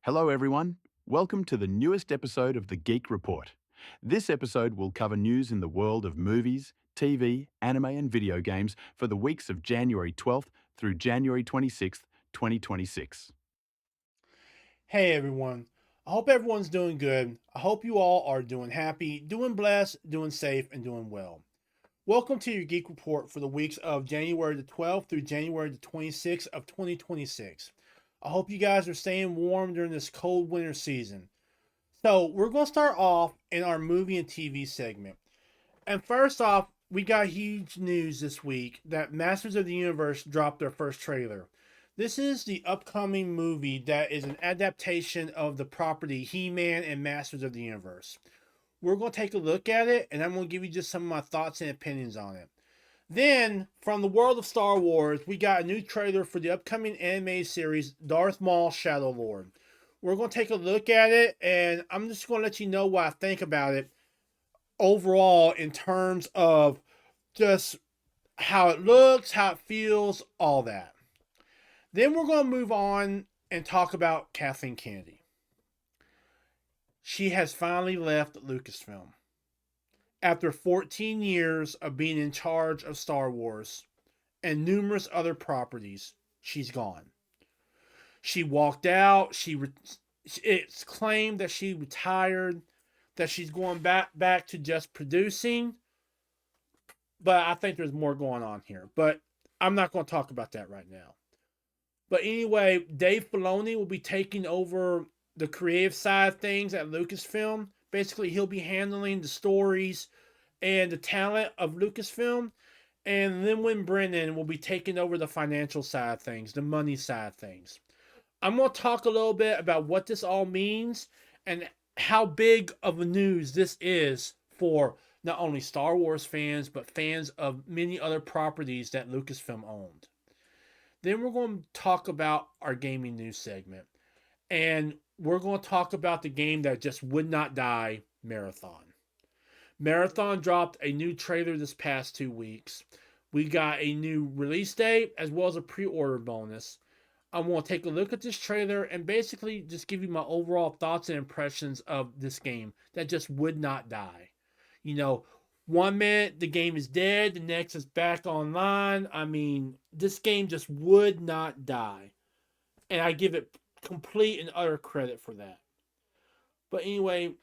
Hello, everyone. Welcome to the newest episode of the Geek Report. This episode will cover news in the world of movies, TV, anime, and video games for the weeks of January 12th through January 26th, 2026. Hey everyone, I hope everyone's doing good. I hope you all are doing happy, doing blessed, doing safe, and doing well. Welcome to your Geek Report for the weeks of January the 12th through January the 26th of 2026. I hope you guys are staying warm during this cold winter season. So, we're going to start off in our movie and TV segment. And first off, we got huge news this week that Masters of the Universe dropped their first trailer. This is the upcoming movie that is an adaptation of the property He-Man and Masters of the Universe. We're going to take a look at it, and I'm going to give you just some of my thoughts and opinions on it. Then, from the world of Star Wars, we got a new trailer for the upcoming anime series Darth Maul Shadow Lord. We're going to take a look at it, and I'm just going to let you know what I think about it overall in terms of just how it looks, how it feels, all that. Then we're going to move on and talk about Kathleen Kennedy. She has finally left Lucasfilm. After 14 years of being in charge of Star Wars and numerous other properties, she's gone. She walked out. It's claimed that she retired, that she's going back to just producing. But I think there's more going on here. But I'm not going to talk about that right now. But anyway, Dave Filoni will be taking over the creative side of things at Lucasfilm. Basically, he'll be handling the stories and the talent of Lucasfilm. And Lin Brennan will be taking over the financial side of things, the money side of things. I'm going to talk a little bit about what this all means and how big of a news this is for not only Star Wars fans, but fans of many other properties that Lucasfilm owned. Then we're going to talk about our gaming news segment. And we're going to talk about the game that just would not die, Marathon. Marathon dropped a new trailer this past 2 weeks. We got a new release date as well as a pre-order bonus. I'm going to take a look at this trailer and basically just give you my overall thoughts and impressions of this game that just would not die. You know, 1 minute the game is dead, the next is back online. I mean, this game just would not die. And I give it complete and utter credit for that. But anyway,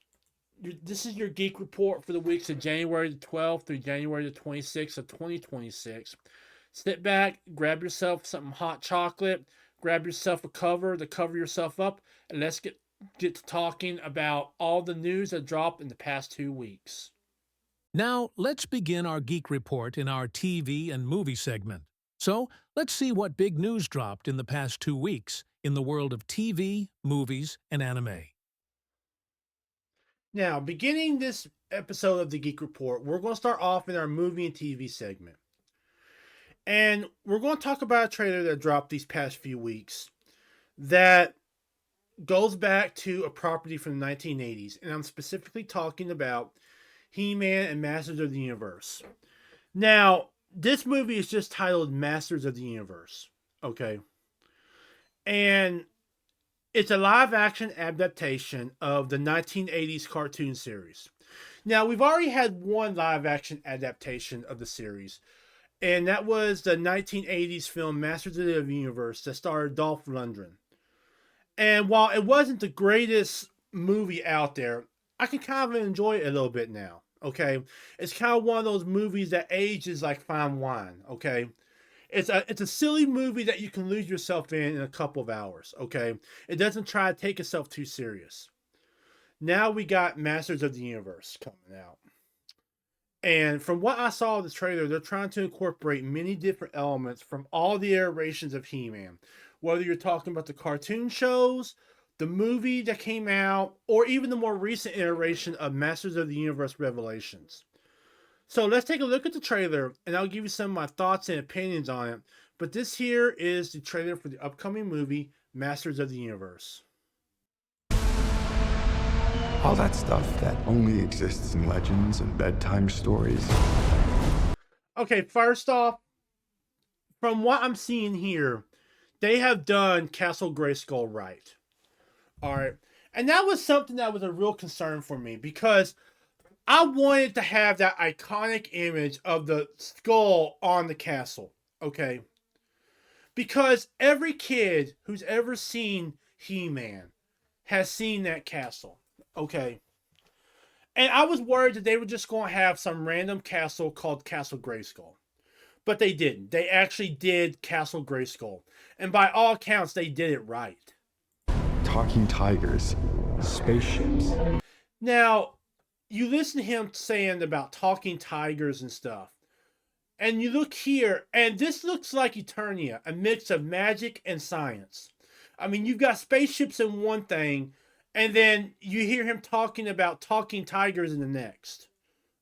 this is your Geek Report for the weeks of January the 12th through January the 26th of 2026. Sit back, grab yourself some hot chocolate, grab yourself a cover to cover yourself up, and let's get to talking about all the news that dropped in the past 2 weeks. Now, let's begin our Geek Report in our TV and movie segment. So, let's see what big news dropped in the past 2 weeks in the world of TV, movies, and anime. Now, beginning this episode of the Geek Report, we're going to start off in our movie and TV segment. And we're going to talk about a trailer that dropped these past few weeks that goes back to a property from the 1980s. And I'm specifically talking about He-Man and Masters of the Universe. Now, this movie is just titled Masters of the Universe. Okay. And it's a live-action adaptation of the 1980s cartoon series. Now, we've already had one live-action adaptation of the series, and that was the 1980s film Masters of the Universe that starred Dolph Lundgren. And while it wasn't the greatest movie out there, I can kind of enjoy it a little bit now, okay? It's kind of one of those movies that ages like fine wine, okay? It's a silly movie that you can lose yourself in a couple of hours, okay? It doesn't try to take itself too serious. Now we got Masters of the Universe coming out. And from what I saw of the trailer, they're trying to incorporate many different elements from all the iterations of He-Man. Whether you're talking about the cartoon shows, the movie that came out, or even the more recent iteration of Masters of the Universe Revelations. So let's take a look at the trailer, and I'll give you some of my thoughts and opinions on it. But this here is the trailer for the upcoming movie, Masters of the Universe. All that stuff that only exists in legends and bedtime stories. Okay, first off, from what I'm seeing here, they have done Castle Grayskull right. All right. And that was something that was a real concern for me because I wanted to have that iconic image of the skull on the castle. Okay. Because every kid who's ever seen He-Man has seen that castle. Okay. And I was worried that they were just going to have some random castle called Castle Grayskull. But they didn't. They actually did Castle Grayskull. And by all accounts, they did it right. Talking tigers, spaceships. Now, you listen to him saying about talking tigers and stuff. And you look here, and this looks like Eternia, a mix of magic and science. I mean, you've got spaceships in one thing, and then you hear him talking about talking tigers in the next.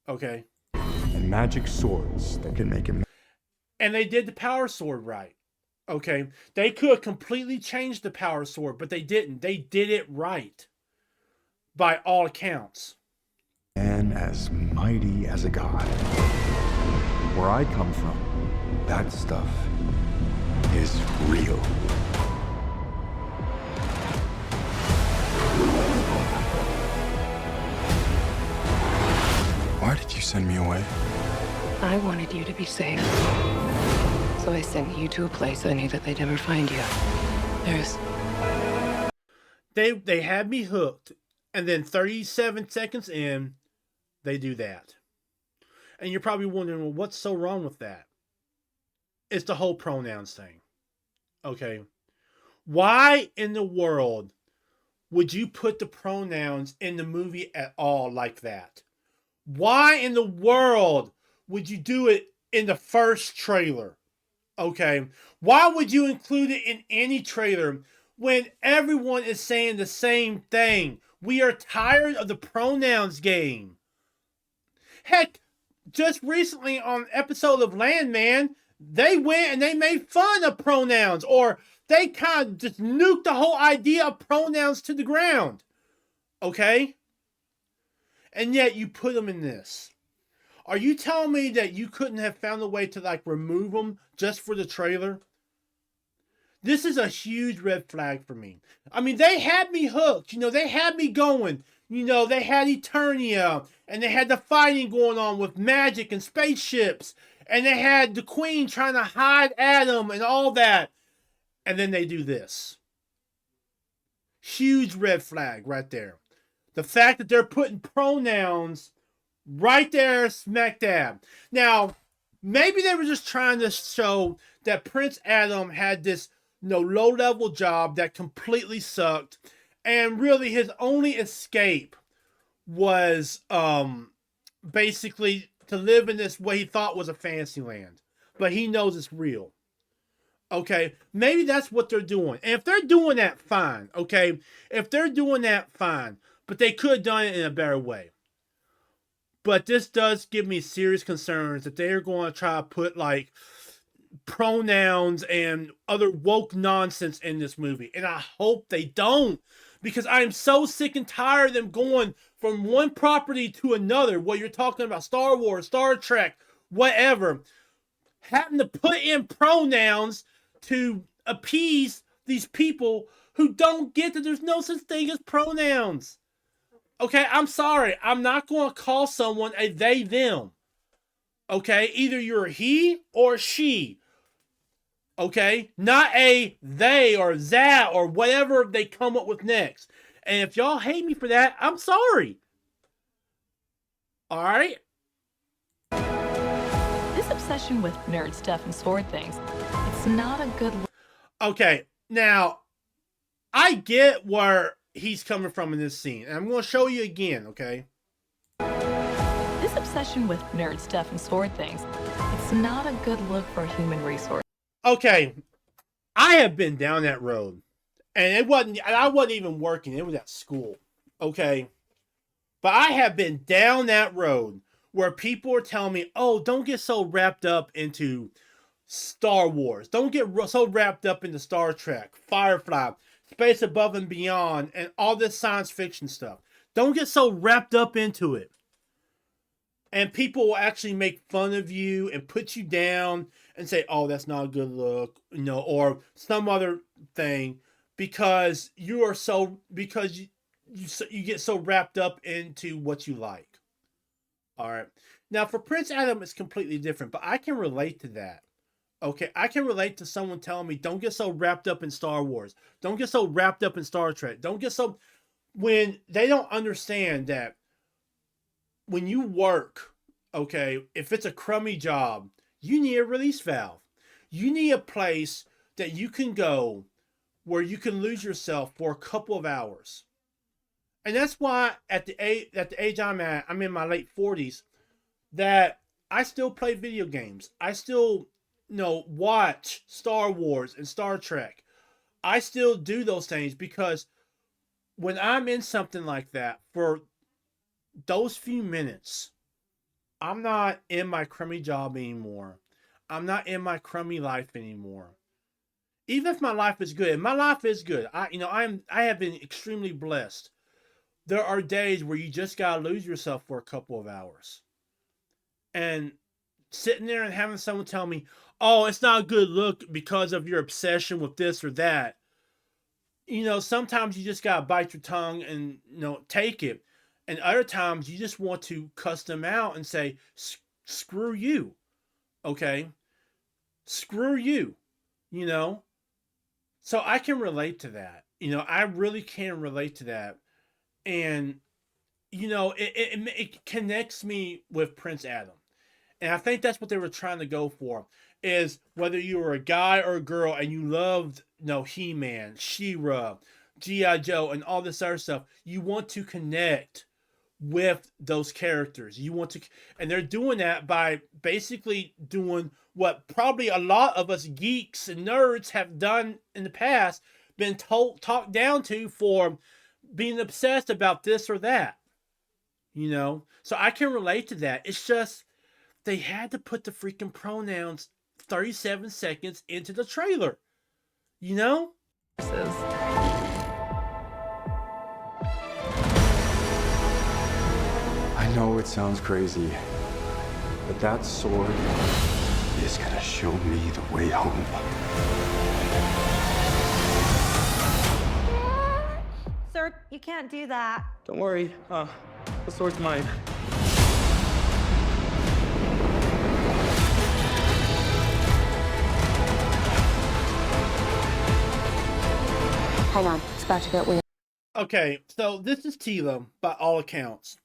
Okay? And magic swords that can make him. And they did the power sword right. Okay? They could have completely changed the power sword, but they didn't. They did it right. By all accounts. And as mighty as a god. Where I come from, that stuff is real. Why did you send me away? I wanted you to be safe. So I sent you to a place I knew that they'd never find you. They had me hooked, and then 37 seconds in, they do that. And you're probably wondering, well, what's so wrong with that? It's the whole pronouns thing. Okay? Why in the world would you put the pronouns in the movie at all like that? Why in the world would you do it in the first trailer? Okay? Why would you include it in any trailer when everyone is saying the same thing? We are tired of the pronouns game. Heck, just recently on an episode of Landman, they went and they made fun of pronouns, or they kind of just nuked the whole idea of pronouns to the ground. Okay? And yet you put them in this. Are you telling me that you couldn't have found a way to like remove them just for the trailer? This is a huge red flag for me. I mean, they had me hooked. You know, they had me going. You know, they had Eternia, and they had the fighting going on with magic and spaceships, and they had the Queen trying to hide Adam and all that. And then they do this. Huge red flag right there. The fact that they're putting pronouns right there smack dab. Now, maybe they were just trying to show that Prince Adam had this low-level job that completely sucked, and really his only escape was basically to live in this what he thought was a fantasy land, but he knows it's real. Okay, maybe that's what they're doing, and if they're doing that, fine. Okay, if they're doing that, fine, but they could have done it in a better way. But this does give me serious concerns that they're going to try to put like pronouns and other woke nonsense in this movie, and I hope they don't, because I am so sick and tired of them going from one property to another, whether you're talking about Star Wars, Star Trek, whatever, having to put in pronouns to appease these people who don't get that there's no such thing as pronouns. Okay, I'm sorry, I'm not going to call someone a they, them. Okay, either you're a he or she. Okay, not a they or that or whatever they come up with next. And if y'all hate me for that, I'm sorry. All right? This obsession with nerd stuff and sword things, it's not a good look. Okay, now, I get where he's coming from in this scene. And I'm going to show you again, okay? This obsession with nerd stuff and sword things, it's not a good look for a human resource. Okay, I have been down that road, and I wasn't even working. It was at school, okay? But I have been down that road where people are telling me, oh, don't get so wrapped up into Star Wars. Don't get so wrapped up into Star Trek, Firefly, Space Above and Beyond, and all this science fiction stuff. Don't get so wrapped up into it. And people will actually make fun of you and put you down and say, oh, that's not a good look, or some other thing because you are so because you get so wrapped up into what you like. All right. Now for Prince Adam, it's completely different, but I can relate to that. Okay, I can relate to someone telling me, "Don't get so wrapped up in Star Wars. Don't get so wrapped up in Star Trek. Don't get so," when they don't understand that when you work, okay, if it's a crummy job, you need a release valve. You need a place that you can go where you can lose yourself for a couple of hours. And that's why at the age I'm at, I'm in my late 40s, that I still play video games. I still, watch Star Wars and Star Trek. I still do those things because when I'm in something like that for those few minutes, I'm not in my crummy job anymore. I'm not in my crummy life anymore. Even if my life is good, and my life is good. I have been extremely blessed. There are days where you just gotta lose yourself for a couple of hours. And sitting there and having someone tell me, "Oh, it's not a good look because of your obsession with this or that." Sometimes you just gotta bite your tongue and take it. And other times you just want to cuss them out and say, "Screw you." Okay? Screw you. You know? So I can relate to that. I really can relate to that. And, it connects me with Prince Adam. And I think that's what they were trying to go for. Is whether you were a guy or a girl and you loved, He-Man, She-Ra, G.I. Joe, and all this other stuff, you want to connect with those characters. And they're doing that by basically doing what probably a lot of us geeks and nerds have done in the past, been talked down to for being obsessed about this or that. So I can relate to that. It's just they had to put the freaking pronouns 37 seconds into the trailer. I know it sounds crazy, but that sword is gonna show me the way home. Sir, you can't do that. Don't worry, the sword's mine. Hang on, it's about to get weird. Okay, so this is Tila, by all accounts.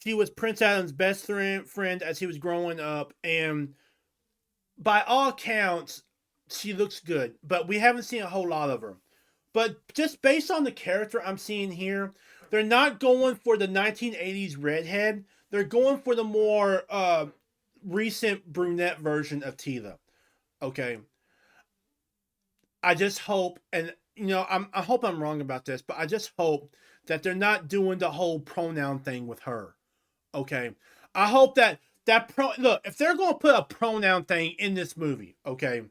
She was Prince Adam's best friend as he was growing up, and by all accounts, she looks good, but we haven't seen a whole lot of her. But just based on the character I'm seeing here, they're not going for the 1980s redhead. They're going for the more recent brunette version of Tila. Okay. I just hope, and I hope I'm wrong about this, but I just hope that they're not doing the whole pronoun thing with her. Okay. I hope that look, if they're going to put a pronoun thing in this movie, okay,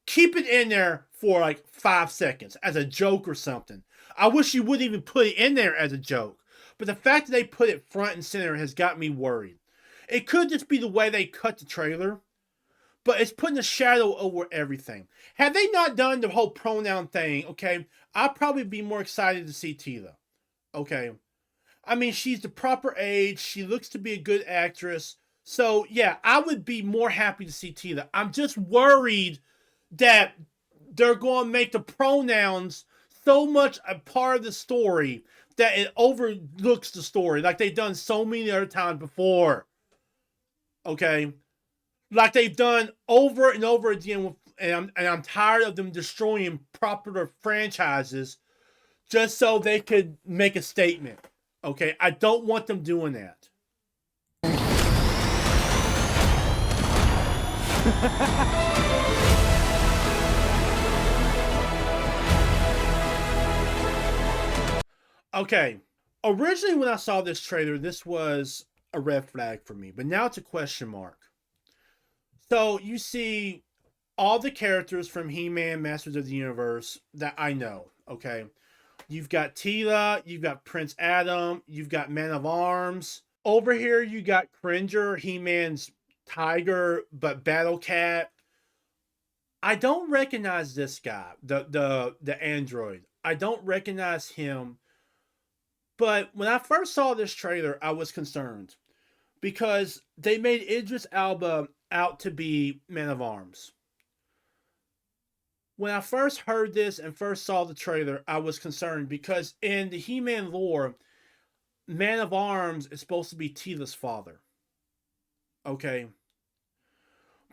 keep it in there for like 5 seconds as a joke or something. I wish you wouldn't even put it in there as a joke. But the fact that they put it front and center has got me worried. It could just be the way they cut the trailer, but it's putting a shadow over everything. Had they not done the whole pronoun thing, okay, I'd probably be more excited to see Tila. Okay. I mean, she's the proper age. She looks to be a good actress. So, yeah, I would be more happy to see Tila. I'm just worried that they're going to make the pronouns so much a part of the story that it overlooks the story, like they've done so many other times before. Okay? Like they've done over and over again, and I'm tired of them destroying popular franchises just so they could make a statement. Okay? I don't want them doing that. Okay, originally when I saw this trailer, this was a red flag for me, but now it's a question mark. So you see all the characters from He-Man, Masters of the Universe that I know, okay? You've got Tila, you've got Prince Adam, you've got Man of Arms. Over here, you got Cringer, He-Man's tiger, but Battle Cat. I don't recognize this guy, the android. I don't recognize him. But when I first saw this trailer, I was concerned because they made Idris Elba out to be Man of Arms. When I first heard this and first saw the trailer, I was concerned because in the He-Man lore, Man of Arms is supposed to be Teela's father. Okay.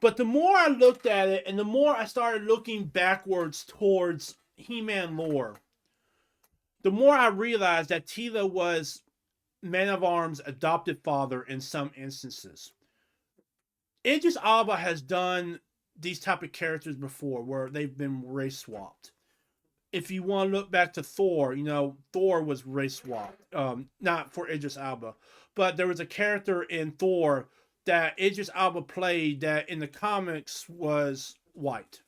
But the more I looked at it and the more I started looking backwards towards He-Man lore, the more I realized that Teela was Man of Arms' adopted father in some instances. Idris Elba has done these type of characters before where they've been race swapped. If you want to look back to Thor, Thor was race swapped. Not for Idris Elba, but there was a character in Thor that Idris Elba played that in the comics was white.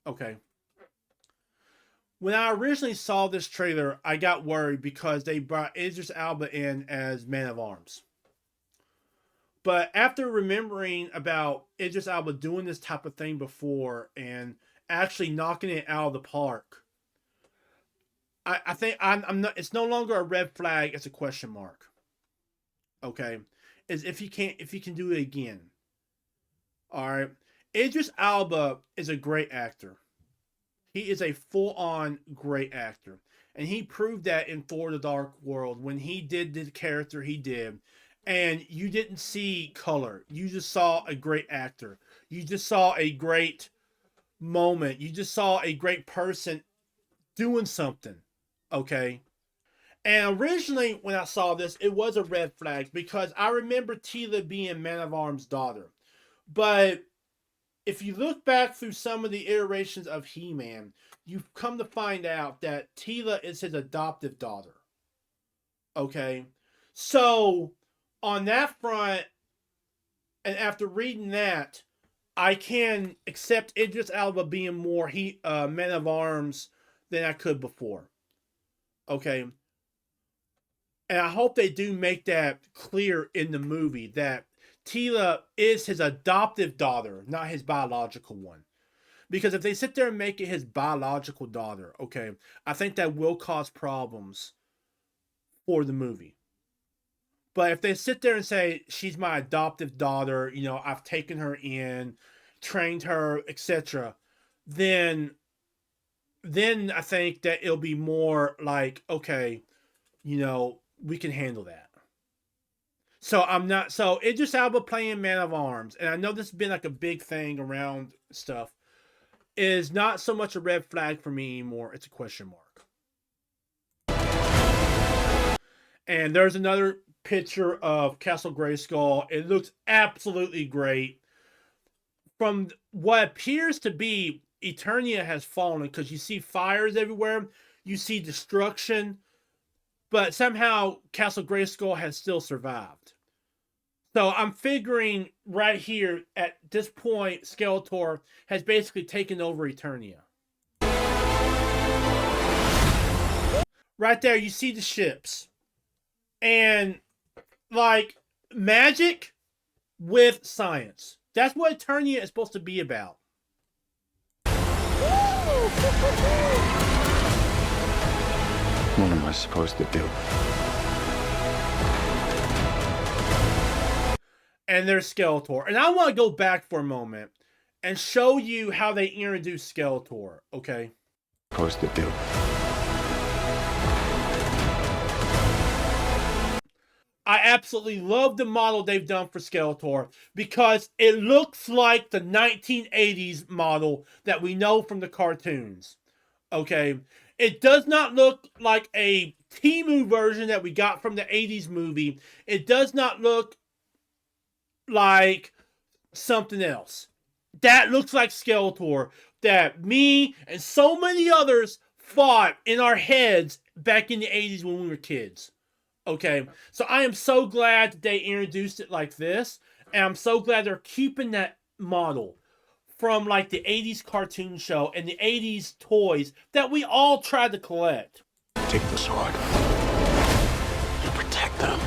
Okay. When I originally saw this trailer, I got worried because they brought Idris Elba in as Man of Arms. But after remembering about Idris Elba doing this type of thing before and actually knocking it out of the park, I think I'm not. It's no longer a red flag; it's a question mark. Okay, is if he can do it again. All right, Idris Elba is a great actor. He is a full-on great actor, and he proved that in Thor: The Dark World when he did the character he did. And you didn't see color. You just saw a great actor. You just saw a great moment. You just saw a great person doing something. Okay? And originally, when I saw this, it was a red flag because I remember Teela being Man of Arms' daughter. But if you look back through some of the iterations of He-Man, you've come to find out that Teela is his adoptive daughter. Okay? So on that front, and after reading that, I can accept Idris Elba being more Man of Arms than I could before. Okay? And I hope they do make that clear in the movie, that Teela is his adoptive daughter, not his biological one. Because if they sit there and make it his biological daughter, okay, I think that will cause problems for the movie. But if they sit there and say, she's my adoptive daughter, I've taken her in, trained her, etc., then I think that it'll be more like, okay, we can handle that. So Idris Elba playing Man of Arms, and I know this has been like a big thing around stuff, is not so much a red flag for me anymore. It's a question mark. And there's another picture of Castle Grayskull. It looks absolutely great. From what appears to be Eternia has fallen, because you see fires everywhere, you see destruction, but somehow Castle Grayskull has still survived. So I'm figuring right here at this point, Skeletor has basically taken over Eternia. Right there, you see the ships. And like magic with science. That's what Eternia is supposed to be about. What am I supposed to do? And there's Skeletor. And I want to go back for a moment and show you how they introduced Skeletor, okay? Supposed to do. I absolutely love the model they've done for Skeletor because it looks like the 1980s model that we know from the cartoons. Okay? It does not look like a Temu version that we got from the 80s movie. It does not look like something else. That looks like Skeletor that me and so many others fought in our heads back in the 80s when we were kids. Okay, so I am so glad that they introduced it like this, and I'm so glad they're keeping that model from like the 80s cartoon show and the 80s toys that we all tried to collect. Take the sword. Protect them.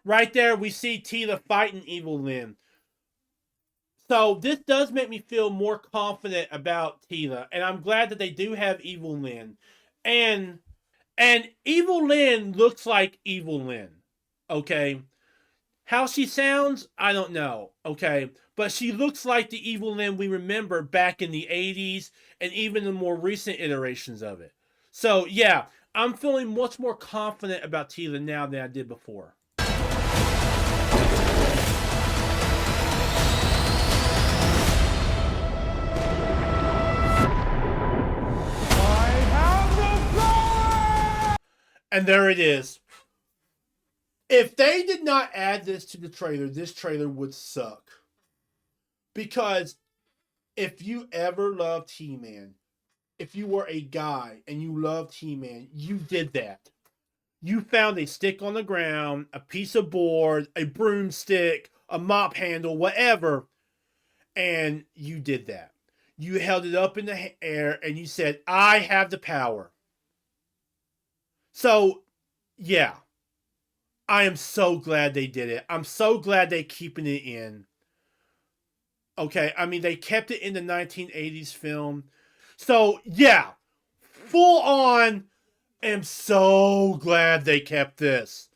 Right there, we see Tila fighting Evil Lynn. So this does make me feel more confident about Tila, and I'm glad that they do have Evil Lynn. And Evil Lynn looks like Evil Lynn. Okay? How she sounds, I don't know. Okay? But she looks like the Evil Lynn we remember back in the 80s and even the more recent iterations of it. So, yeah, I'm feeling much more confident about Tila now than I did before. And there it is. If they did not add this to the trailer, this trailer would suck. Because if you ever loved He-Man, if you were a guy and you loved He-Man, you did that. You found a stick on the ground, a piece of board, a broomstick, a mop handle, whatever, and you did that. You held it up in the air and you said, I have the power. So, yeah. I am so glad they did it. I'm so glad they're keeping it in. Okay, I mean, they kept it in the 1980s film. So, yeah. Full on, am so glad they kept this.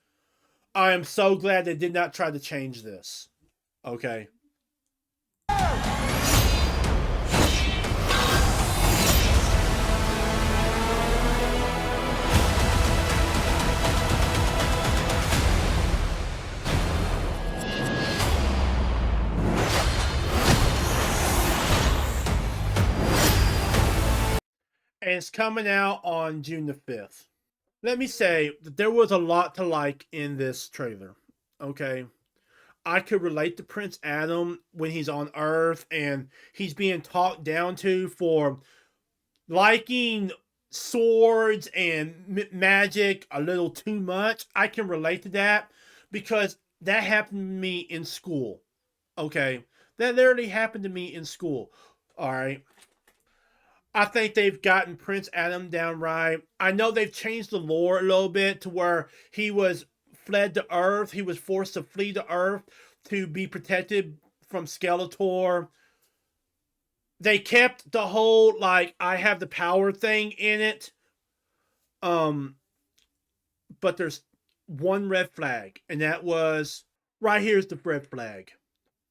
I am so glad they did not try to change this. Okay. And it's coming out on June the 5th. Let me say that there was a lot to like in this trailer. Okay. I could relate to Prince Adam when he's on Earth and he's being talked down to for liking swords and magic a little too much. I can relate to that because that happened to me in school. Okay. That literally happened to me in school. All right. I think they've gotten Prince Adam down right. I know they've changed the lore a little bit to where he was fled to Earth. He was forced to flee to Earth to be protected from Skeletor. They kept the whole, like, I have the power thing in it. But there's one red flag, and that was, right here's the red flag.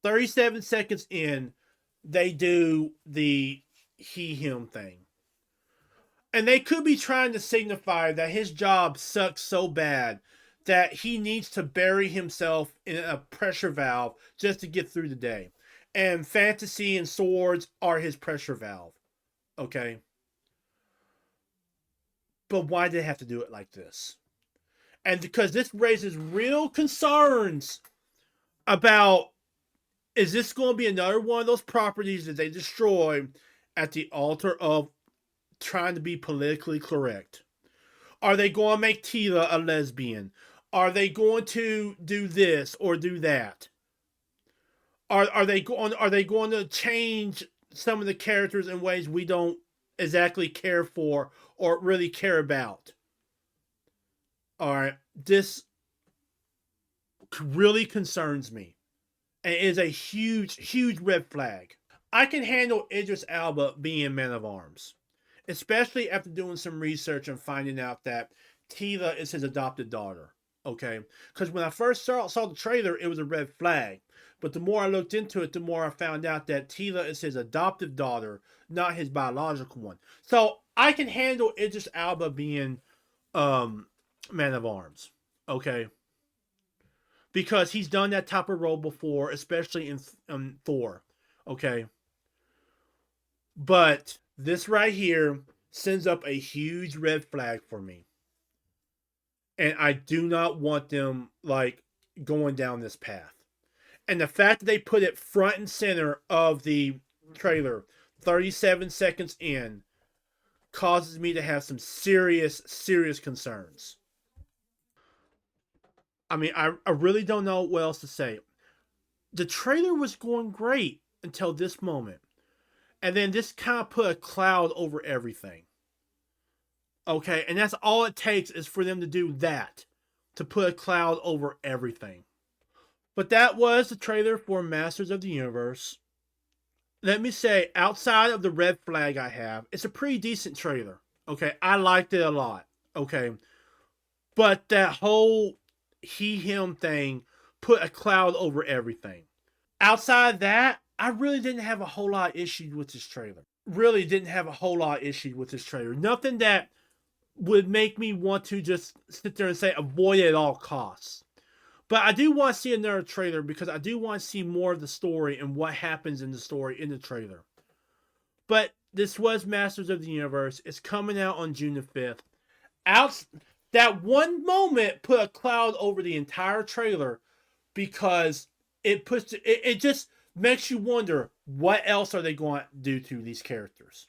37 seconds in, they do the he-him thing. And they could be trying to signify that his job sucks so bad that he needs to bury himself in a pressure valve just to get through the day. And fantasy and swords are his pressure valve. Okay? But why did they have to do it like this? And because this raises real concerns about, is this going to be another one of those properties that they destroy at the altar of trying to be politically correct? Are they going to make Tila a lesbian? Are they going to do this or do that? Are they going to change some of the characters in ways we don't exactly care for or really care about? All right, this really concerns me. And it is a huge, huge red flag. I can handle Idris Elba being Man of Arms, especially after doing some research and finding out that Tila is his adopted daughter. Okay? Because when I first saw the trailer, it was a red flag. But the more I looked into it, the more I found out that Tila is his adoptive daughter, not his biological one. So I can handle Idris Elba being Man of Arms. Okay? Because he's done that type of role before, especially in Thor. Okay? But this right here sends up a huge red flag for me. And I do not want them, like, going down this path. And the fact that they put it front and center of the trailer, 37 seconds in, causes me to have some serious, serious concerns. I mean, I really don't know what else to say. The trailer was going great until this moment. And then this kind of put a cloud over everything. Okay, and that's all it takes is for them to do that. To put a cloud over everything. But that was the trailer for Masters of the Universe. Let me say, outside of the red flag I have, it's a pretty decent trailer. Okay, I liked it a lot. Okay, but that whole he/him thing put a cloud over everything. Outside that, I really didn't have a whole lot of issues with this trailer. Really didn't have a whole lot of issues with this trailer. Nothing that would make me want to just sit there and say avoid it at all costs. But I do want to see another trailer because I do want to see more of the story and what happens in the story in the trailer. But this was Masters of the Universe. It's coming out on June the 5th. That one moment put a cloud over the entire trailer because it just makes you wonder what else are they going to do to these characters.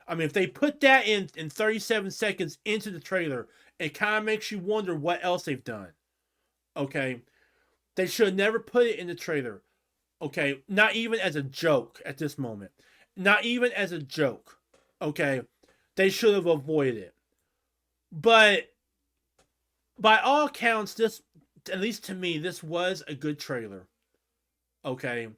I mean, if they put that in 37 seconds into the trailer, it kind of makes you wonder what else they've done. Okay, they should have never put it in the trailer. Okay, not even as a joke at this moment. Not even as a joke. Okay, they should have avoided it. But by all accounts, this, at least to me, this was a good trailer. Okay,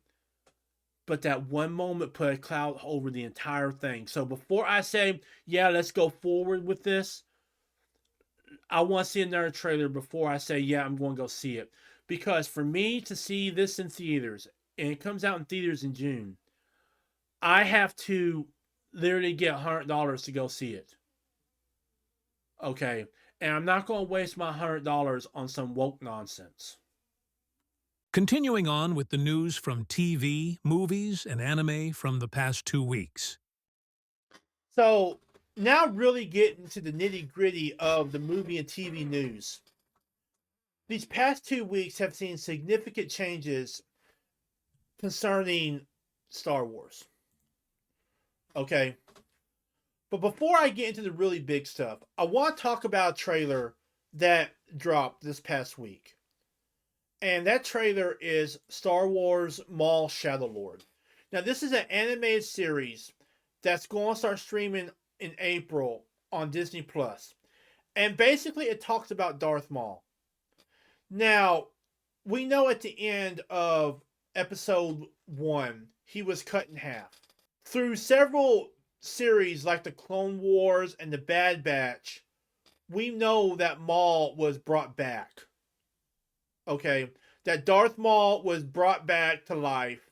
but that one moment put a cloud over the entire thing. So before I say, yeah, let's go forward with this, I want to see another trailer before I say, yeah, I'm going to go see it. Because for me to see this in theaters, and it comes out in theaters in June, I have to literally get $100 to go see it. Okay? And I'm not going to waste my $100 on some woke nonsense. Continuing on with the news from TV, movies, and anime from the past 2 weeks. So, now really getting to the nitty-gritty of the movie and TV news. These past 2 weeks have seen significant changes concerning Star Wars. Okay? But before I get into the really big stuff, I want to talk about a trailer that dropped this past week. And that trailer is Star Wars Maul Shadow Lord. Now, this is an animated series that's going to start streaming in April on Disney+. And basically, it talks about Darth Maul. Now, we know at the end of episode 1, he was cut in half. Through several series like the Clone Wars and the Bad Batch, we know that Maul was brought back. Okay, that Darth Maul was brought back to life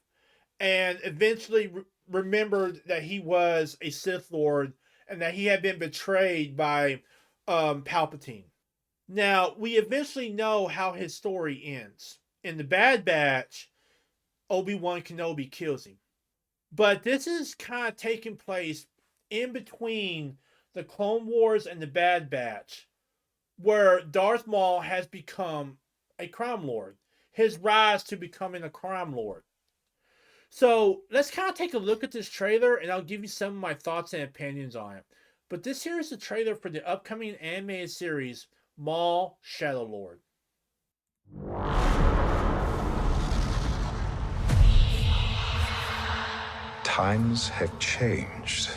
and eventually remembered that he was a Sith Lord and that he had been betrayed by Palpatine. Now, we eventually know how his story ends. In the Bad Batch, Obi-Wan Kenobi kills him. But this is kind of taking place in between the Clone Wars and the Bad Batch, where Darth Maul has become a crime lord. His rise to becoming a crime lord. So let's kind of take a look at this trailer and I'll give you some of my thoughts and opinions on it. But this here is the trailer for the upcoming animated series, Maul Shadow Lord. Times have changed.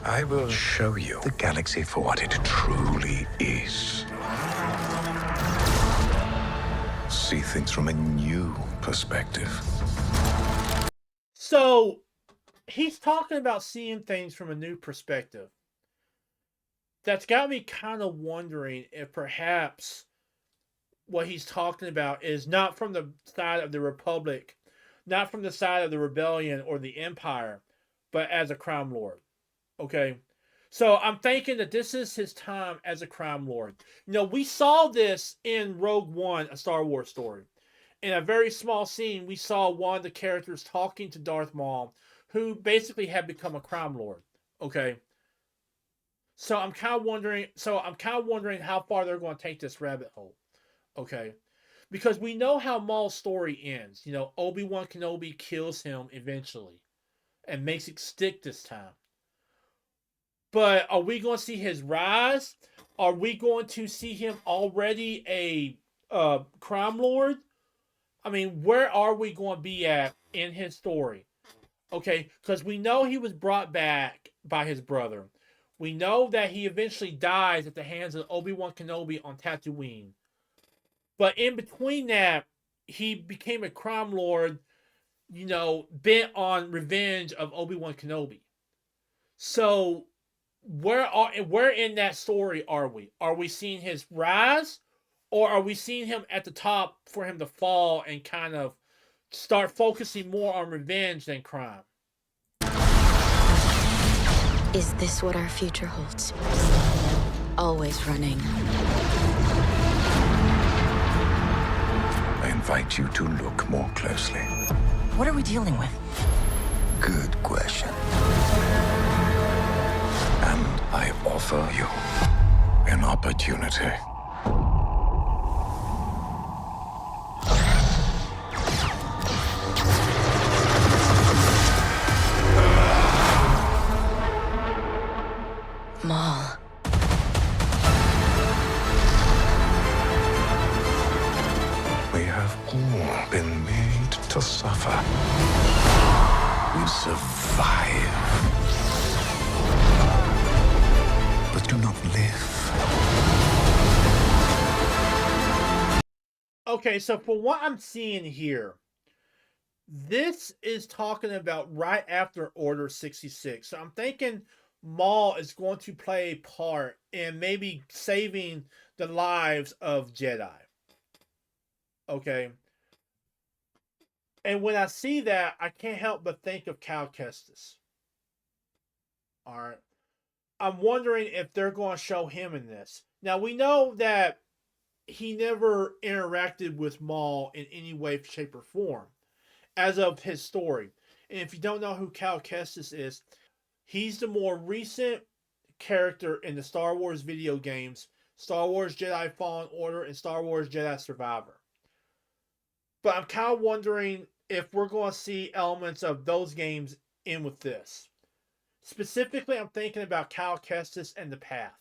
I will show you the galaxy for what it truly is. See things from a new perspective. So, he's talking about seeing things from a new perspective. That's got me kind of wondering if perhaps what he's talking about is not from the side of the Republic, not from the side of the Rebellion or the Empire, but as a crime lord. Okay? So I'm thinking that this is his time as a crime lord. You know, we saw this in Rogue One, a Star Wars story. In a very small scene, we saw one of the characters talking to Darth Maul, who basically had become a crime lord. Okay? So I'm kind of wondering how far they're going to take this rabbit hole. Okay? Because we know how Maul's story ends. You know, Obi-Wan Kenobi kills him eventually and makes it stick this time. But are we going to see his rise? Are we going to see him already a crime lord? I mean, where are we going to be at in his story? Okay, because we know he was brought back by his brother. We know that he eventually dies at the hands of Obi-Wan Kenobi on Tatooine. But in between that, he became a crime lord, bent on revenge of Obi-Wan Kenobi. So where in that story are we? Are we seeing his rise, or are we seeing him at the top for him to fall and kind of start focusing more on revenge than crime? Is this what our future holds? Always running. I invite you to look more closely. What are we dealing with? Good question. And I offer you an opportunity. Maul. We have all been made to suffer. We survive, but do not live. Okay, so for what I'm seeing here, this is talking about right after Order 66. So I'm thinking Maul is going to play a part in maybe saving the lives of Jedi. Okay. And when I see that, I can't help but think of Cal Kestis. Alright. I'm wondering if they're going to show him in this. Now, we know that he never interacted with Maul in any way, shape, or form as of his story. And if you don't know who Cal Kestis is, he's the more recent character in the Star Wars video games, Star Wars Jedi Fallen Order and Star Wars Jedi Survivor. But I'm kind of wondering if we're going to see elements of those games in with this. Specifically, I'm thinking about Cal Kestis and the Path.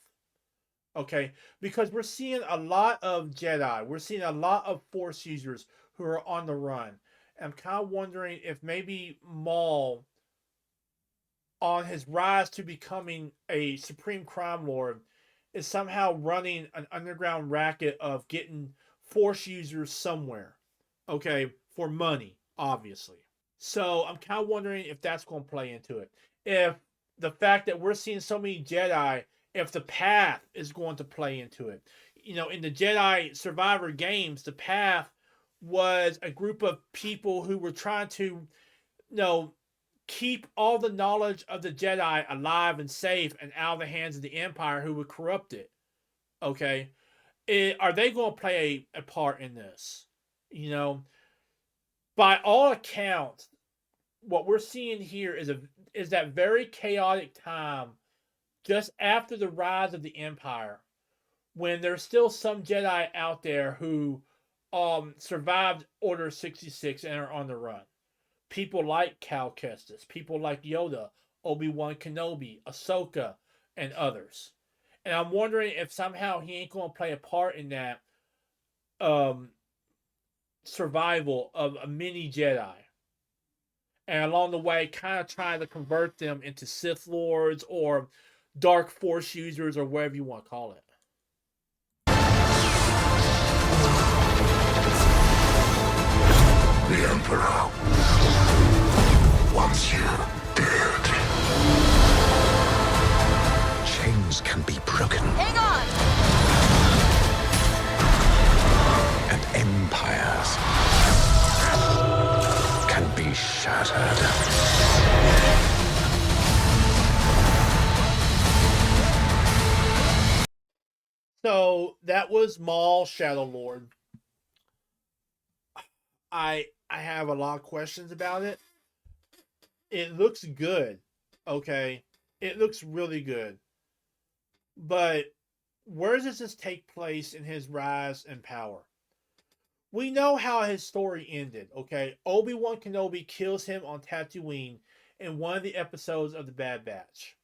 Okay? Because we're seeing a lot of Jedi. We're seeing a lot of Force users who are on the run. I'm kind of wondering if maybe Maul, on his rise to becoming a supreme crime lord, is somehow running an underground racket of getting Force users somewhere. Okay? For money, obviously. So I'm kind of wondering if that's going to play into it. If the fact that we're seeing so many Jedi, if the Path is going to play into it. In the Jedi Survivor games, the Path was a group of people who were trying to, keep all the knowledge of the Jedi alive and safe and out of the hands of the Empire, who would corrupt it. Okay? Are they going to play a part in this? By all accounts, what we're seeing here is that very chaotic time just after the rise of the Empire, when there's still some Jedi out there who survived Order 66 and are on the run. People like Cal Kestis, people like Yoda, Obi-Wan Kenobi, Ahsoka, and others. And I'm wondering if somehow he ain't going to play a part in that survival of a mini Jedi. And along the way, kind of trying to convert them into Sith Lords or Dark Force users or whatever you want to call it. The Emperor wants you dead. Chains can be broken. Hang on! And empires can be shattered. So that was Maul, Shadow Lord. I have a lot of questions about it. It looks good, okay? It looks really good. But where does this take place in his rise and power? We know how his story ended, okay? Obi-Wan Kenobi kills him on Tatooine in one of the episodes of The Bad Batch.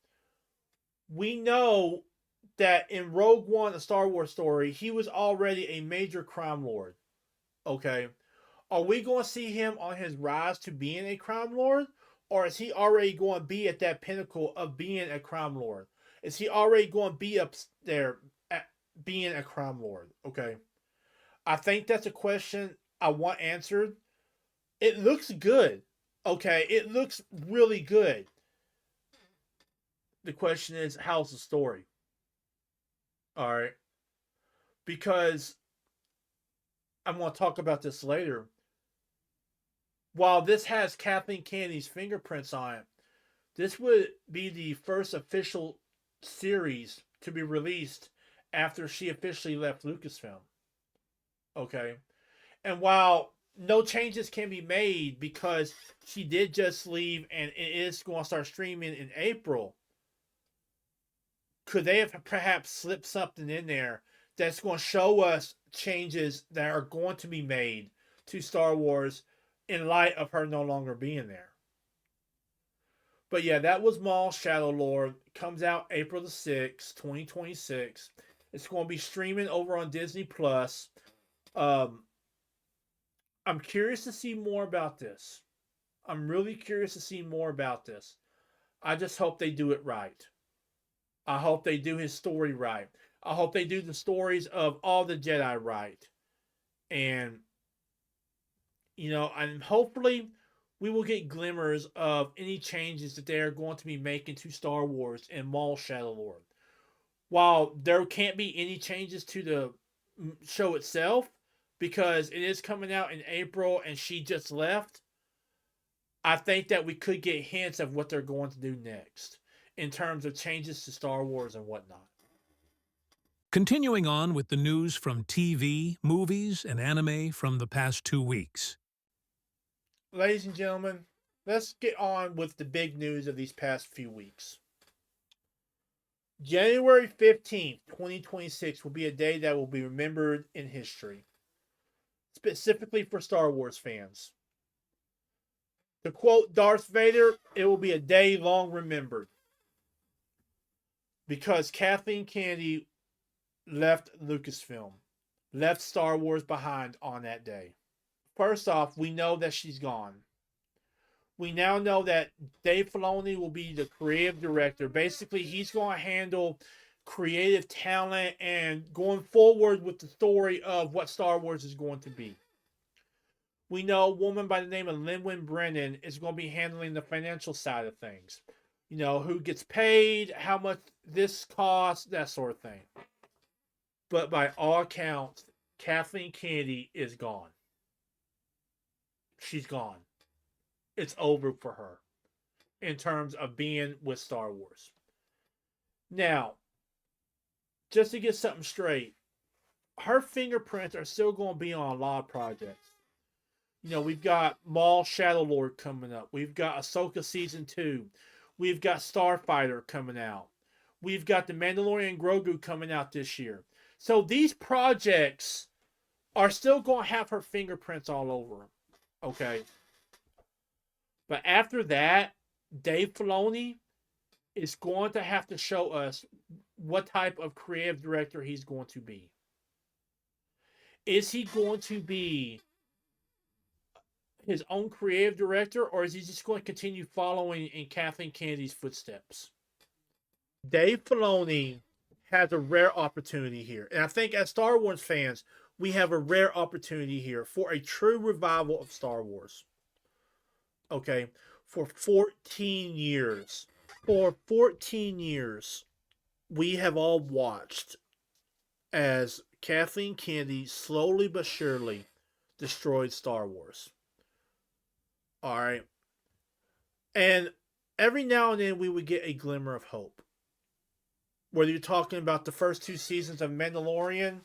We know that in Rogue One, a Star Wars story, he was already a major crime lord, okay? Are we going to see him on his rise to being a crime lord? Or is he already going to be at that pinnacle of being a crime lord? Is he already going to be up there at being a crime lord? Okay. I think that's a question I want answered. It looks good. Okay, it looks really good. The question is, how's the story? All right. Because I'm going to talk about this later. While this has Kathleen Kennedy's fingerprints on it, this would be the first official series to be released after she officially left Lucasfilm. Okay. And while no changes can be made because she did just leave and it is going to start streaming in April, could they have perhaps slipped something in there that's going to show us changes that are going to be made to Star Wars in light of her no longer being there? But yeah, that was Maul Shadow Lord. Comes out April the 6th, 2026. It's going to be streaming over on Disney Plus. I'm curious to see more about this. I'm really curious to see more about this. I just hope they do it right. I hope they do his story right. I hope they do the stories of all the Jedi right. And, and hopefully we will get glimmers of any changes that they are going to be making to Star Wars and Maul Shadow Lord. While there can't be any changes to the show itself, because it is coming out in April and she just left, I think that we could get hints of what they're going to do next in terms of changes to Star Wars and whatnot. Continuing on with the news from TV, movies, and anime from the past 2 weeks. Ladies and gentlemen, let's get on with the big news of these past few weeks. January 15th, 2026 will be a day that will be remembered in history, specifically for Star Wars fans. To quote Darth Vader, it will be a day long remembered because Kathleen Kennedy left Lucasfilm, left Star Wars behind on that day. First off, we know that she's gone. We now know that Dave Filoni will be the creative director. Basically, he's going to handle creative talent and going forward with the story of what Star Wars is going to be. We know a woman by the name of Lin Brennan is going to be handling the financial side of things. Who gets paid, how much this costs, that sort of thing. But by all accounts, Kathleen Kennedy is gone. She's gone. It's over for her in terms of being with Star Wars. Now, just to get something straight, her fingerprints are still going to be on a lot of projects. We've got Maul Shadow Lord coming up. We've got Ahsoka Season 2. We've got Starfighter coming out. We've got The Mandalorian Grogu coming out this year. So these projects are still going to have her fingerprints all over them. Okay? But after that, Dave Filoni is going to have to show us what type of creative director he's going to be. Is he going to be his own creative director, or is he just going to continue following in Kathleen Kennedy's footsteps? Dave Filoni has a rare opportunity here. And I think as Star Wars fans, we have a rare opportunity here for a true revival of Star Wars. Okay? For 14 years. For 14 years, we have all watched as Kathleen Kennedy slowly but surely destroyed Star Wars. Alright? And every now and then we would get a glimmer of hope. Whether you're talking about the first 2 seasons of Mandalorian,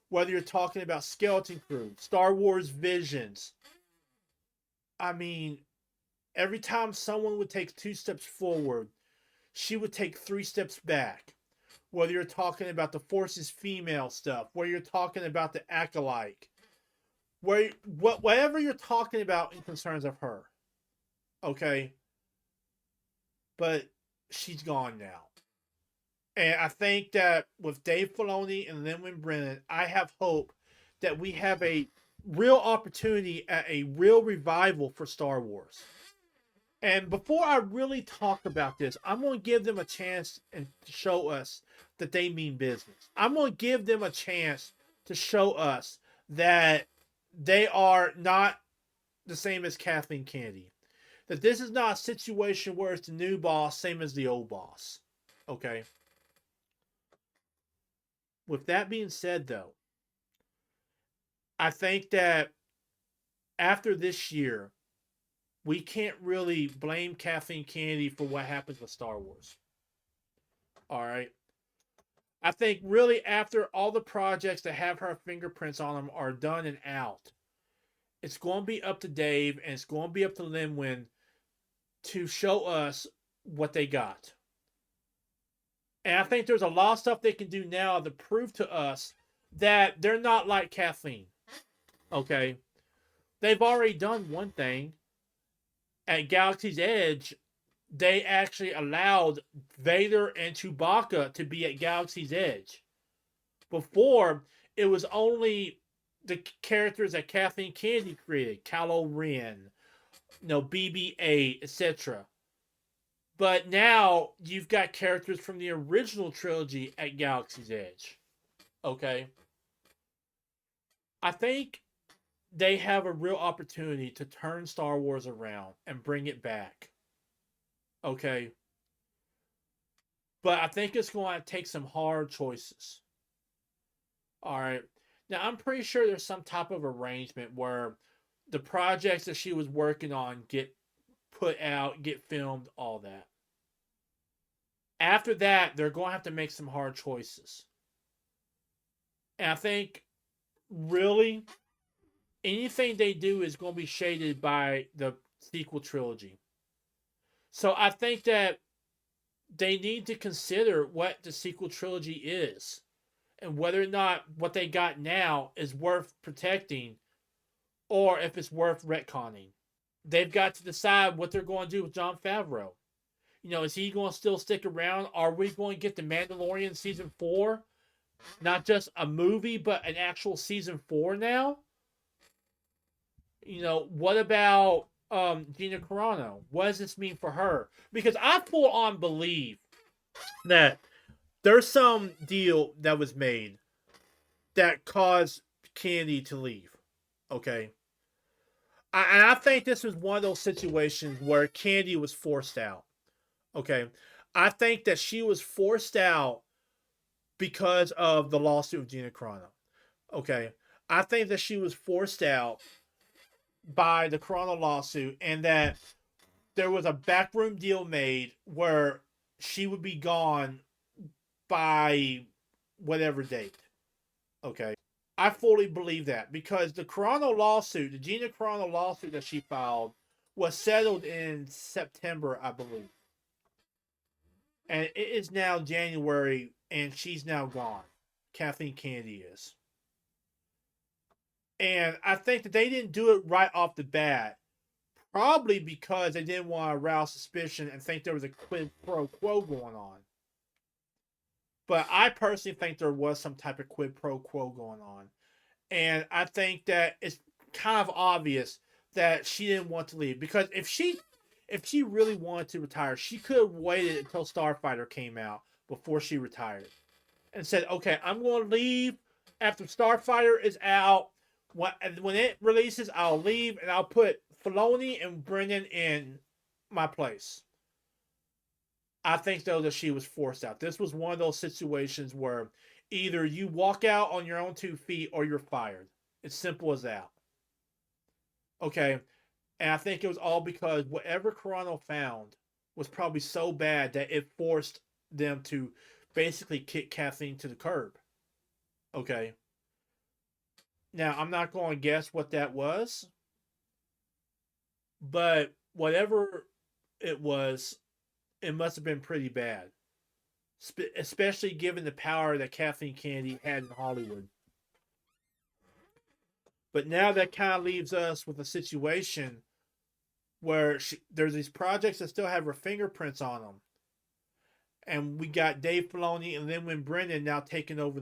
whether you're talking about Skeleton Crew, Star Wars Visions. I mean, every time someone would take 2 steps forward, she would take 3 steps back. Whether you're talking about the Force's female stuff, whether you're talking about the Acolyte, whatever you're talking about in concerns of her. Okay? But she's gone now. And I think that with Dave Filoni and Lin Brennan, I have hope that we have a real opportunity at a real revival for Star Wars. And before I really talk about this, I'm going to give them a chance and show us that they mean business. I'm going to give them a chance to show us that they are not the same as Kathleen Kennedy. That this is not a situation where it's the new boss, same as the old boss. Okay? With that being said, though, I think that after this year, we can't really blame Kathleen Kennedy for what happens with Star Wars. All right? I think really after all the projects that have her fingerprints on them are done and out, it's going to be up to Dave and it's going to be up to Linwin to show us what they got. And I think there's a lot of stuff they can do now to prove to us that they're not like Kathleen. Okay? They've already done one thing. At Galaxy's Edge, they actually allowed Vader and Chewbacca to be at Galaxy's Edge. Before, it was only the characters that Kathleen Kennedy created. Kylo Ren, BB-8, etc. But now, you've got characters from the original trilogy at Galaxy's Edge. Okay? I think they have a real opportunity to turn Star Wars around and bring it back. Okay? But I think it's going to take some hard choices. Alright? Now, I'm pretty sure there's some type of arrangement where the projects that she was working on get put out, get filmed, all that. After that, they're going to have to make some hard choices. And I think, really, anything they do is going to be shaded by the sequel trilogy. So I think that they need to consider what the sequel trilogy is and whether or not what they got now is worth protecting or if it's worth retconning. They've got to decide what they're going to do with Jon Favreau. Is he going to still stick around? Are we going to get The Mandalorian Season 4? Not just a movie, but an actual Season 4 now? What about Gina Carano? What does this mean for her? Because I full on believe that there's some deal that was made that caused Kennedy to leave. Okay? I think this was one of those situations where Kennedy was forced out. Okay? I think that she was forced out because of the lawsuit of Gina Carano. Okay? I think that she was forced out by the Carano lawsuit and that there was a backroom deal made where she would be gone by whatever date. Okay? I fully believe that because the Carano lawsuit, the Gina Carano lawsuit that she filed was settled in September, I believe. And it is now January and she's now gone. Kathleen Kennedy is. And I think that they didn't do it right off the bat. Probably because they didn't want to arouse suspicion and think there was a quid pro quo going on. But I personally think there was some type of quid pro quo going on. And I think that it's kind of obvious that she didn't want to leave. Because if she really wanted to retire, she could have waited until Starfighter came out before she retired. And said, okay, I'm going to leave after Starfighter is out. When it releases, I'll leave and I'll put Filoni and Brennan in my place. I think, though, that she was forced out. This was one of those situations where either you walk out on your own 2 feet or you're fired. It's simple as that. Okay? And I think it was all because whatever Carano found was probably so bad that it forced them to basically kick Kathleen to the curb. Okay? Now, I'm not going to guess what that was. But whatever it was, it must have been pretty bad. Especially given the power that Kathleen Kennedy had in Hollywood. But now that kind of leaves us with a situation where there's these projects that still have her fingerprints on them. And we got Dave Filoni and Lin-Manuel Brennan now taking over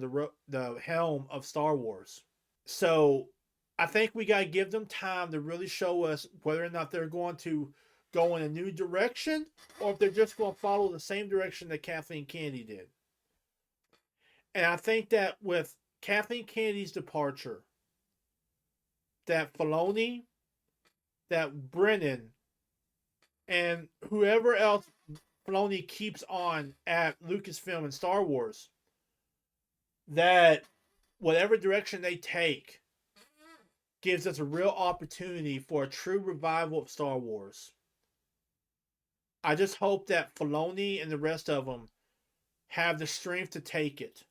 the helm of Star Wars. So I think we got to give them time to really show us whether or not they're going to go in a new direction or if they're just going to follow the same direction that Kathleen Kennedy did. And I think that with Kathleen Kennedy's departure, that Filoni, that Brennan, and whoever else Filoni keeps on at Lucasfilm and Star Wars, that whatever direction they take gives us a real opportunity for a true revival of Star Wars. I just hope that Filoni and the rest of them have the strength to take it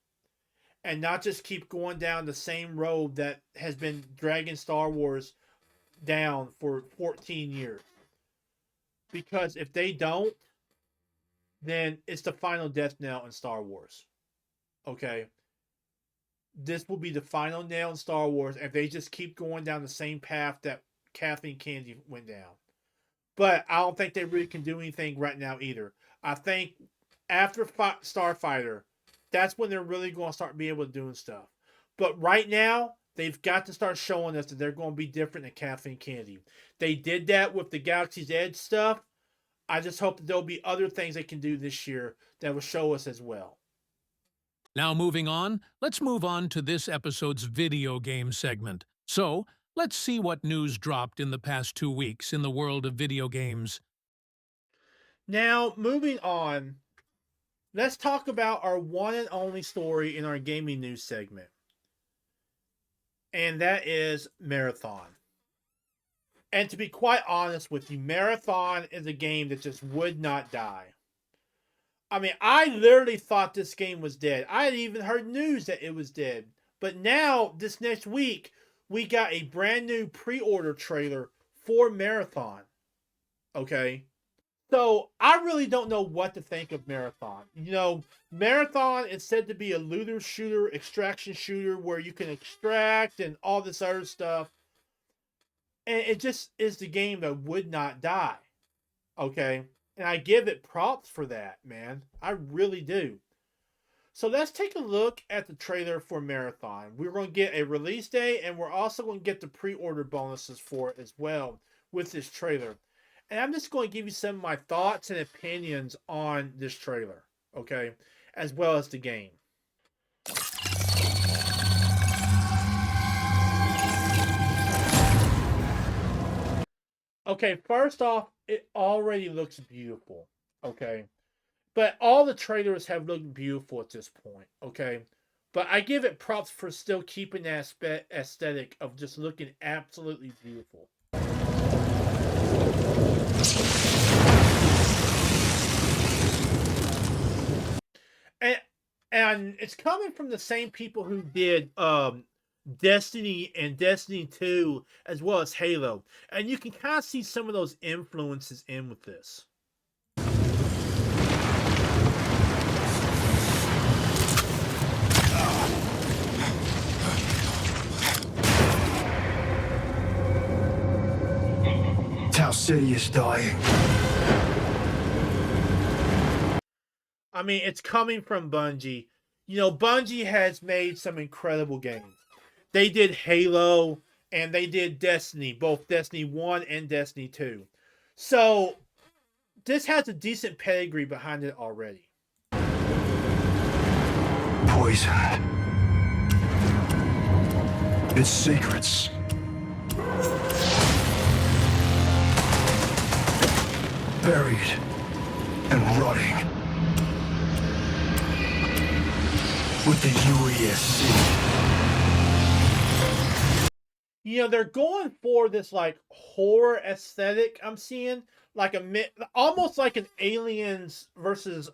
and not just keep going down the same road that has been dragging Star Wars down for 14 years. Because if they don't, then it's the final death knell in Star Wars. Okay? This will be the final nail in Star Wars if they just keep going down the same path that Kathleen Kennedy went down. But I don't think they really can do anything right now either. I think after Starfighter, that's when they're really going to start being able to do stuff. But right now, they've got to start showing us that they're going to be different than Kathleen Kennedy. They did that with the Galaxy's Edge stuff. I just hope that there'll be other things they can do this year that will show us as well. Now moving on, let's move on to this episode's video game segment. So, let's see what news dropped in the past 2 weeks in the world of video games. Now, moving on, let's talk about our one and only story in our gaming news segment. And that is Marathon. And to be quite honest with you, Marathon is a game that just would not die. I mean, I literally thought this game was dead. I had even heard news that it was dead. But now, this next week, we got a brand new pre-order trailer for Marathon. Okay? So, I really don't know what to think of Marathon. You know, Marathon is said to be a looter shooter, extraction shooter, where you can extract and all this other stuff. And it just is the game that would not die. Okay? And I give it props for that, man. I really do. So let's take a look at the trailer for Marathon. We're going to get a release date, and we're also going to get the pre-order bonuses for it as well with this trailer. And I'm just going to give you some of my thoughts and opinions on this trailer, okay? As well as the game. Okay, first off, it already looks beautiful, okay? But all the trailers have looked beautiful at this point, okay? But I give it props for still keeping that aesthetic of just looking absolutely beautiful. And it's coming from the same people who did Destiny and Destiny 2 as well as Halo. And you can kind of see some of those influences in with this. Tau City is dying. I mean, it's coming from Bungie. You know, Bungie has made some incredible games. They did Halo and they did Destiny, both Destiny 1 and Destiny 2. So, this has a decent pedigree behind it already. Poison. Its secrets. Buried and rotting. With the UESC. You know, they're going for this like horror aesthetic I'm seeing, like almost like an aliens versus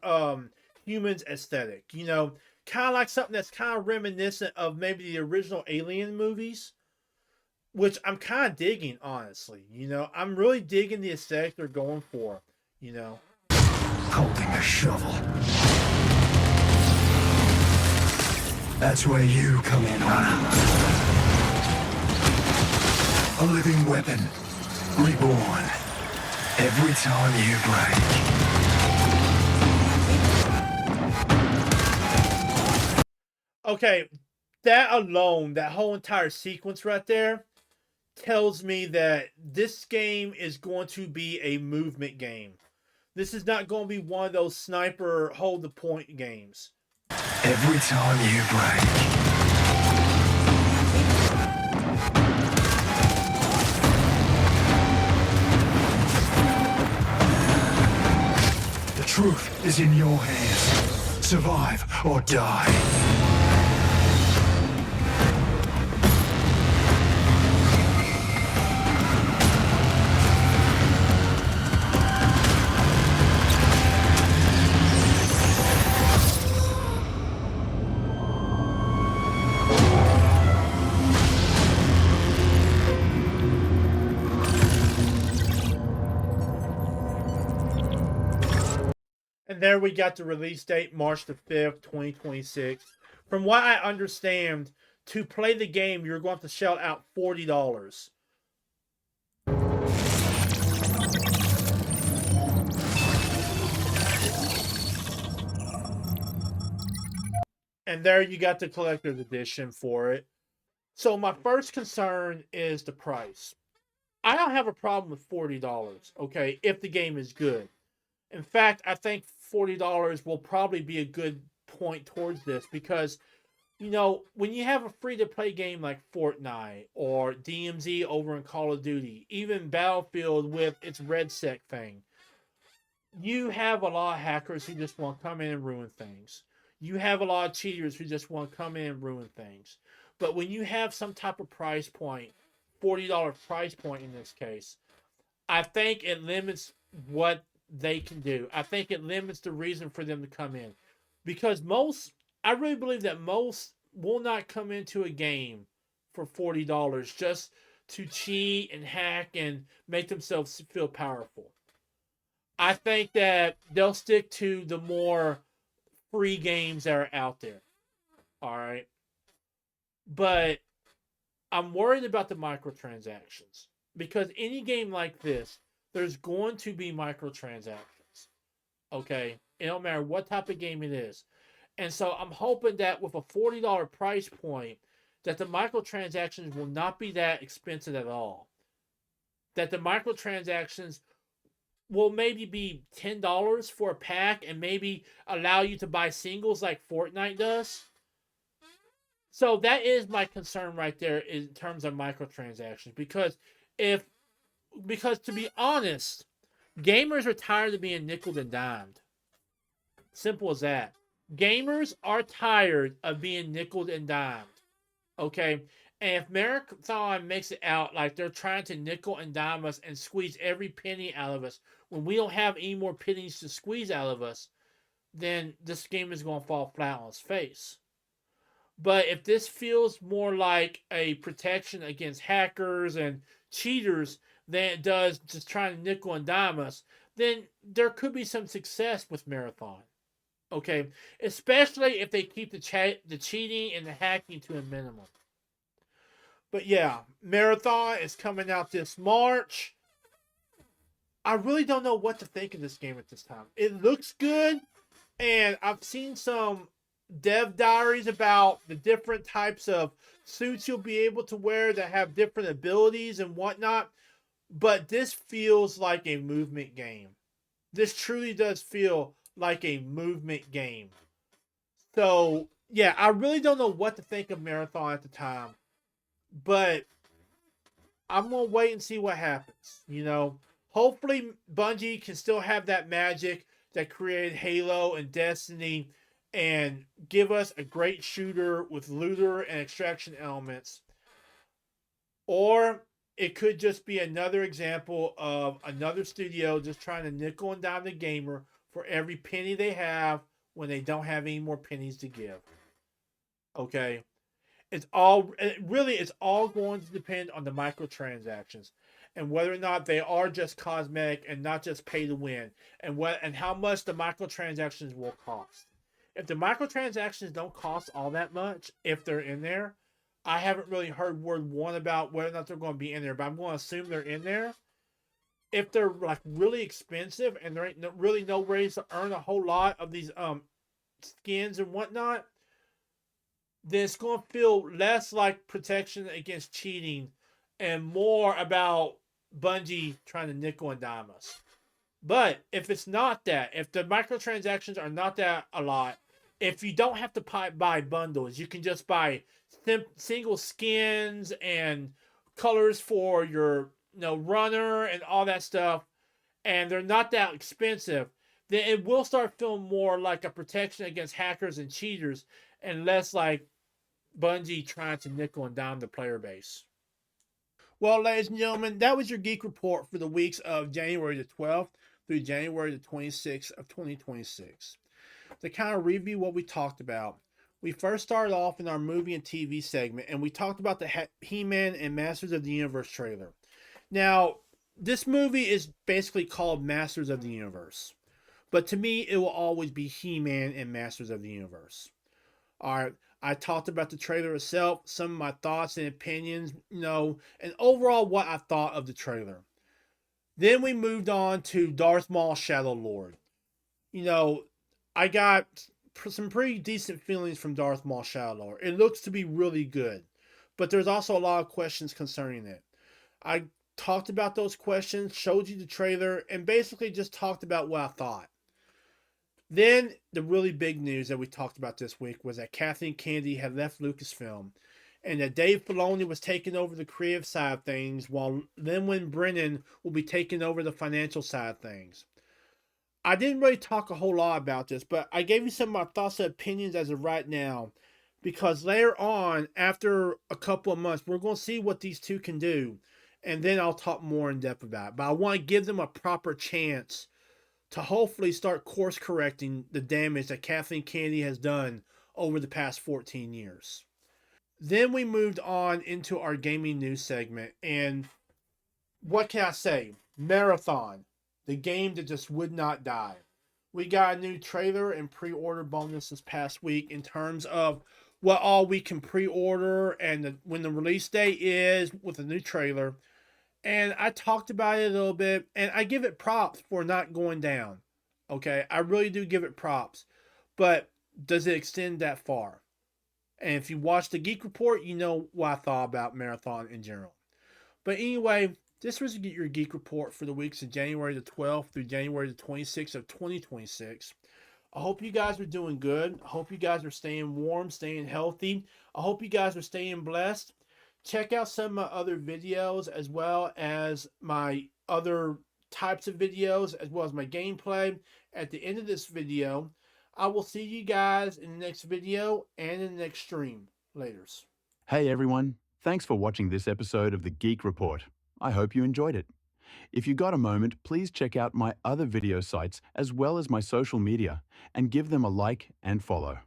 humans aesthetic, you know, kind of like something that's kind of reminiscent of maybe the original Alien movies, which I'm kind of digging, honestly. You know, I'm really digging the aesthetic they're going for, you know. Holding a shovel. That's where you come in, huh? A living weapon, reborn, every time you break. Okay, that alone, that whole entire sequence right there, tells me that this game is going to be a movement game. This is not going to be one of those sniper hold the point games. Every time you break. truth is in your hands. Survive or die. And there we got the release date, March the 5th, 2026. From what I understand, to play the game, you're going to have to shell out $40. And there you got the collector's edition for it. So my first concern is the price. I don't have a problem with $40, okay, if the game is good. In fact, I think $40 will probably be a good point towards this because, you know, when you have a free-to-play game like Fortnite or DMZ over in Call of Duty, even Battlefield with its RedSec thing, you have a lot of hackers who just want to come in and ruin things. You have a lot of cheaters who just want to come in and ruin things. But when you have some type of price point, $40 price point in this case, I think it limits what they can do. I think it limits the reason for them to come in. Because I really believe that most will not come into a game for $40 just to cheat and hack and make themselves feel powerful. I think that they'll stick to the more free games that are out there. All right. But I'm worried about the microtransactions. Because any game like this, there's going to be microtransactions. Okay? It don't matter what type of game it is. And so I'm hoping that with a $40 price point, that the microtransactions will not be that expensive at all. That the microtransactions will maybe be $10 for a pack and maybe allow you to buy singles like Fortnite does. So that is my concern right there in terms of microtransactions. Because to be honest, gamers are tired of being nickeled and dimed. Simple as that. Gamers are tired of being nickeled and dimed. Okay? And if Marathon makes it out like they're trying to nickel and dime us and squeeze every penny out of us when we don't have any more pennies to squeeze out of us, then this game is going to fall flat on its face. But if this feels more like a protection against hackers and cheaters than it does just trying to nickel and dime us, then there could be some success with Marathon. Okay? Especially if they keep the cheating and the hacking to a minimum. But yeah, Marathon is coming out this March. I really don't know what to think of this game at this time. It looks good, and I've seen some dev diaries about the different types of suits you'll be able to wear that have different abilities and whatnot. But this feels like a movement game. This truly does feel like a movement game. So, yeah, I really don't know what to think of Marathon at the time. But I'm going to wait and see what happens. You know, hopefully Bungie can still have that magic that created Halo and Destiny and give us a great shooter with looter and extraction elements. Or it could just be another example of another studio just trying to nickel and dime the gamer for every penny they have when they don't have any more pennies to give. Okay? It's all going to depend on the microtransactions and whether or not they are just cosmetic and not just pay to win, and how much the microtransactions will cost. If the microtransactions don't cost all that much, if they're in there, I haven't really heard word one about whether or not they're going to be in there, but I'm going to assume they're in there. If they're like really expensive and there ain't really no ways to earn a whole lot of these skins and whatnot, then it's going to feel less like protection against cheating and more about Bungie trying to nickel and dime us. But if it's not that, if the microtransactions are not that a lot, if you don't have to buy bundles, you can just buy single skins and colors for your runner and all that stuff, and they're not that expensive, then it will start feeling more like a protection against hackers and cheaters, and less like Bungie trying to nickel and dime the player base. Well, ladies and gentlemen, that was your Geek Report for the weeks of January the 12th through January the 26th of 2026. To kind of review what we talked about, we first started off in our movie and TV segment, and we talked about the He-Man and Masters of the Universe trailer. Now, this movie is basically called Masters of the Universe, but to me, it will always be He-Man and Masters of the Universe. All right, I talked about the trailer itself, some of my thoughts and opinions, and overall what I thought of the trailer. Then we moved on to Darth Maul Shadow Lord. I got some pretty decent feelings from Darth Maul Shadow Lord. It looks to be really good, but there's also a lot of questions concerning it. I talked about those questions, showed you the trailer, and basically just talked about what I thought. Then the really big news that we talked about this week was that Kathleen Kennedy had left Lucasfilm, and that Dave Filoni was taking over the creative side of things, while Lin Brennan will be taking over the financial side of things. I didn't really talk a whole lot about this, but I gave you some of my thoughts and opinions as of right now, because later on, after a couple of months, we're going to see what these two can do, and then I'll talk more in depth about it. But I want to give them a proper chance to hopefully start course correcting the damage that Kathleen Kennedy has done over the past 14 years. Then we moved on into our gaming news segment, and what can I say? Marathon, the game that just would not die. We got a new trailer and pre-order bonus this past week in terms of what all we can pre-order and when the release date is with a new trailer. And I talked about it a little bit, and I give it props for not going down. Okay, I really do give it props. But does it extend that far? And if you watch the Geek Report, you know what I thought about Marathon in general. But anyway, this was your Geek Report for the weeks of January the 12th through January the 26th of 2026. I hope you guys are doing good. I hope you guys are staying warm, staying healthy. I hope you guys are staying blessed. Check out some of my other videos, as well as my other types of videos, as well as my gameplay at the end of this video. I will see you guys in the next video and in the next stream. Laters. Hey everyone, thanks for watching this episode of the Geek Report. I hope you enjoyed it. If you got a moment, please check out my other video sites as well as my social media and give them a like and follow.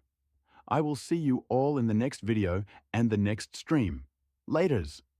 I will see you all in the next video and the next stream. Laters.